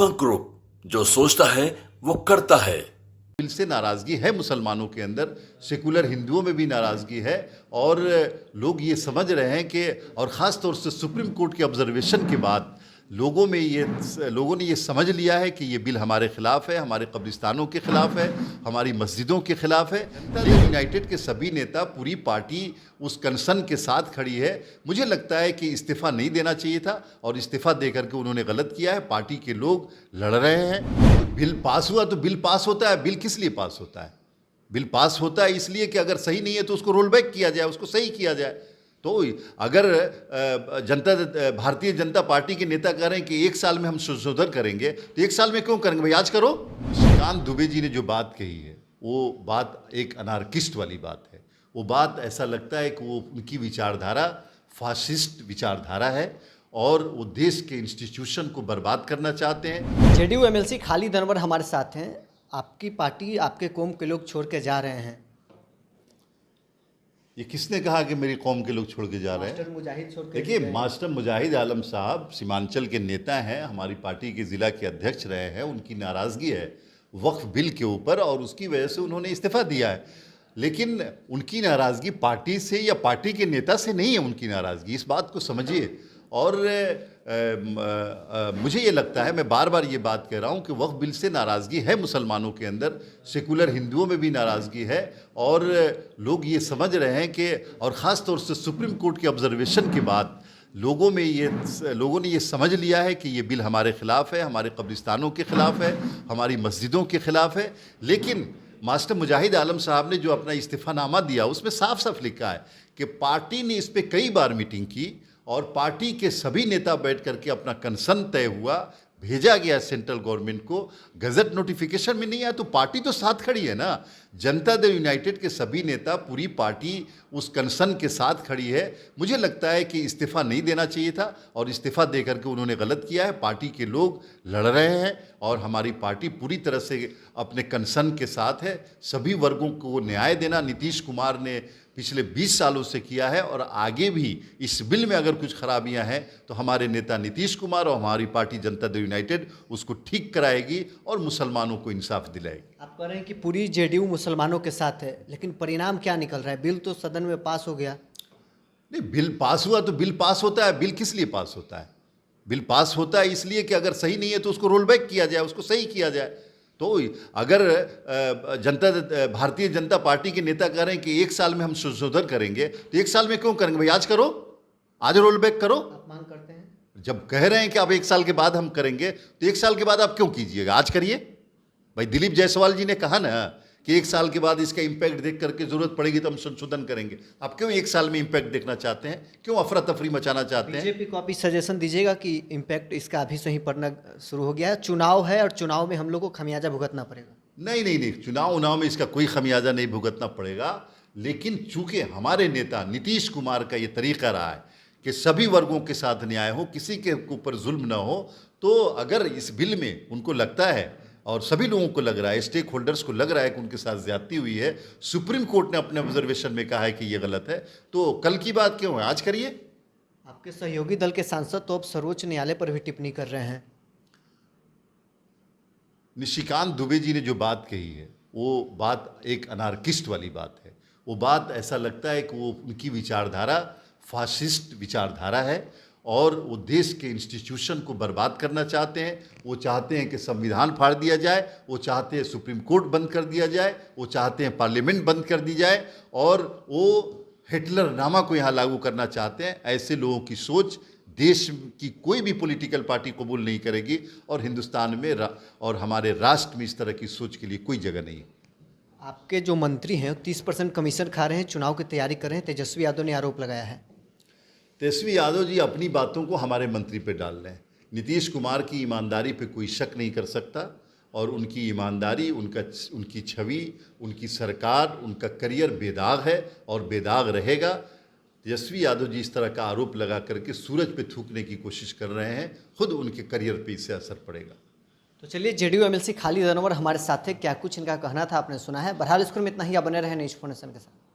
दीपक group जो सोचता है वो करता है। बिल से नाराज़गी है मुसलमानों के अंदर, सेकुलर हिंदुओं में भी नाराज़गी है और लोग ये समझ रहे हैं कि और ख़ास तौर से सुप्रीम कोर्ट के ऑब्जर्वेशन के बाद लोगों ने ये समझ लिया है कि ये बिल हमारे ख़िलाफ़ है, हमारे कब्रिस्तानों के ख़िलाफ़ है, हमारी मस्जिदों के ख़िलाफ़ है। जनता दल यूनाइटेड के सभी नेता, पूरी पार्टी उस कंसर्न के साथ खड़ी है। मुझे लगता है कि इस्तीफ़ा नहीं देना चाहिए था और इस्तीफ़ा दे करके उन्होंने गलत किया है। पार्टी के लोग लड़ रहे हैं। बिल पास हुआ तो बिल पास होता है। बिल किस लिए पास होता है? बिल पास होता है इसलिए कि अगर सही नहीं है तो उसको रोल बैक किया जाए, उसको सही किया जाए। तो अगर भारतीय जनता पार्टी के नेता कह रहे हैं कि 1 साल में हम संशोधन करेंगे, तो 1 साल में क्यों करेंगे भाई, आज करो। श्रीकांत दुबे जी ने जो बात कही है वो बात एक अनार्किस्ट वाली बात है। वो बात ऐसा लगता है कि वो उनकी विचारधारा फासिस्ट विचारधारा है और वो देश के इंस्टीट्यूशन को बर्बाद करना चाहते हैं। जेडीयू एमएलसी खालिद अनवर हमारे साथ हैं। आपकी पार्टी, आपके कौम के लोग छोड़ के जा रहे हैं। ये किसने कहा कि मेरी कौम के लोग छोड़ के जा रहे हैं? मास्टर मुजाहिद छोड़ के देखिए, मास्टर मुजाहिद आलम साहब सीमांचल के नेता हैं, हमारी पार्टी के ज़िला के अध्यक्ष रहे हैं। उनकी नाराज़गी है वक्फ बिल के ऊपर और उसकी वजह से उन्होंने इस्तीफ़ा दिया है। लेकिन उनकी नाराज़गी पार्टी से या पार्टी के नेता से नहीं है। उनकी नाराज़गी, इस बात को समझिए। और मुझे ये लगता है, मैं बार बार ये बात कह रहा हूँ कि वक्फ बिल से नाराज़गी है मुसलमानों के अंदर, सेकुलर हिंदुओं में भी नाराज़गी है और लोग ये समझ रहे हैं कि और ख़ास तौर से सुप्रीम कोर्ट के ऑब्जर्वेशन के बाद लोगों ने ये समझ लिया है कि ये बिल हमारे ख़िलाफ़ है, हमारे कब्रिस्तानों के ख़िलाफ़ है, हमारी मस्जिदों के ख़िलाफ़ है। लेकिन मास्टर मुजाहिद आलम साहब ने जो अपना इस्तीफ़ानामा दिया उसमें साफ साफ लिखा है कि पार्टी ने इस पर कई बार मीटिंग की और पार्टी के सभी नेता बैठ करके अपना कंसर्न तय हुआ, भेजा गया सेंट्रल गवर्नमेंट को। गजट नोटिफिकेशन में नहीं आया तो पार्टी तो साथ खड़ी है ना। जनता दल यूनाइटेड के सभी नेता, पूरी पार्टी उस कंसर्न के साथ खड़ी है। मुझे लगता है कि इस्तीफ़ा नहीं देना चाहिए था और इस्तीफ़ा दे करके उन्होंने गलत किया है। पार्टी के लोग लड़ रहे हैं और हमारी पार्टी पूरी तरह से अपने कंसर्न के साथ है। सभी वर्गों को न्याय देना नीतीश कुमार ने पिछले 20 सालों से किया है और आगे भी इस बिल में अगर कुछ खराबियां हैं तो हमारे नेता नीतीश कुमार और हमारी पार्टी जनता दल यूनाइटेड उसको ठीक कराएगी और मुसलमानों को इंसाफ दिलाएगी। आप कह रहे हैं कि पूरी जेडीयू मुसलमानों के साथ है, लेकिन परिणाम क्या निकल रहा है? बिल तो सदन में पास हो गया। नहीं, बिल पास हुआ तो बिल पास होता है। बिल किस लिए पास होता है? बिल पास होता है इसलिए कि अगर सही नहीं है तो उसको रोल बैक किया जाए, उसको सही किया जाए। तो अगर भारतीय जनता पार्टी के नेता कह रहे हैं कि 1 साल में हम संशोधन करेंगे, तो 1 साल में क्यों करेंगे भाई, आज करो, आज रोल बैक करो। आप मांग करते हैं? जब कह रहे हैं कि अब 1 साल के बाद हम करेंगे तो 1 साल के बाद आप क्यों कीजिएगा, आज करिए भाई। दिलीप जायसवाल जी ने कहा ना कि 1 साल के बाद इसका इम्पैक्ट देख करके ज़रूरत पड़ेगी तो हम संशोधन करेंगे। आप क्यों 1 साल में इम्पैक्ट देखना चाहते हैं? क्यों अफरा तफरी मचाना चाहते हैं? बीजेपी को आप सजेशन दीजिएगा कि इम्पैक्ट इसका अभी से ही पड़ना शुरू हो गया है। चुनाव है और चुनाव में हम लोग को खमियाजा भुगतना पड़ेगा। नहीं नहीं नहीं, चुनाव में इसका कोई खमियाजा नहीं भुगतना पड़ेगा। लेकिन चूंकि हमारे नेता नीतीश कुमार का ये तरीका रहा है कि सभी वर्गों के साथ न्याय हो, किसी के ऊपर जुल्म ना हो, तो अगर इस बिल में उनको लगता है और सभी लोगों को लग रहा है, स्टेक होल्डर्स को लग रहा है कि उनके साथ ज्यादती हुई है, सुप्रीम कोर्ट ने अपने ऑब्जर्वेशन में कहा है कि ये गलत है, तो कल की बात क्यों है, आज करिए। आपके सहयोगी दल के सांसद तो अब सर्वोच्च न्यायालय पर भी टिप्पणी कर रहे हैं। निशिकांत दुबे जी ने जो बात कही है वो बात एक अनार्किस्ट वाली बात है। वो बात ऐसा लगता है कि वो उनकी विचारधारा फासिस्ट विचारधारा है और वो देश के इंस्टीट्यूशन को बर्बाद करना चाहते हैं। वो चाहते हैं कि संविधान फाड़ दिया जाए, वो चाहते हैं सुप्रीम कोर्ट बंद कर दिया जाए, वो चाहते हैं पार्लियामेंट बंद कर दी जाए और वो हिटलर नामा को यहाँ लागू करना चाहते हैं। ऐसे लोगों की सोच देश की कोई भी पॉलिटिकल पार्टी कबूल नहीं करेगी और हिंदुस्तान में और हमारे राष्ट्र में इस तरह की सोच के लिए कोई जगह नहीं है। आपके जो मंत्री हैं 30% कमीशन खा रहे हैं, चुनाव की तैयारी कर रहे हैं, तेजस्वी यादव ने आरोप लगाया है। तेजस्वी यादव जी अपनी बातों को हमारे मंत्री पे डाल रहे हैं। नीतीश कुमार की ईमानदारी पे कोई शक नहीं कर सकता और उनकी ईमानदारी, उनकी छवि, उनकी सरकार, उनका करियर बेदाग है और बेदाग रहेगा। तेजस्वी यादव जी इस तरह का आरोप लगा करके सूरज पे थूकने की कोशिश कर रहे हैं, खुद उनके करियर पे इससे असर पड़ेगा। तो चलिए, जेडीयू एमएलसी खालिद अनवर हमारे साथ थे। क्या कुछ इनका कहना था आपने सुना है। बहरहाल स्कूल में इतना ही, आप बने रहे न्यूज़ 4 नेशन के साथ।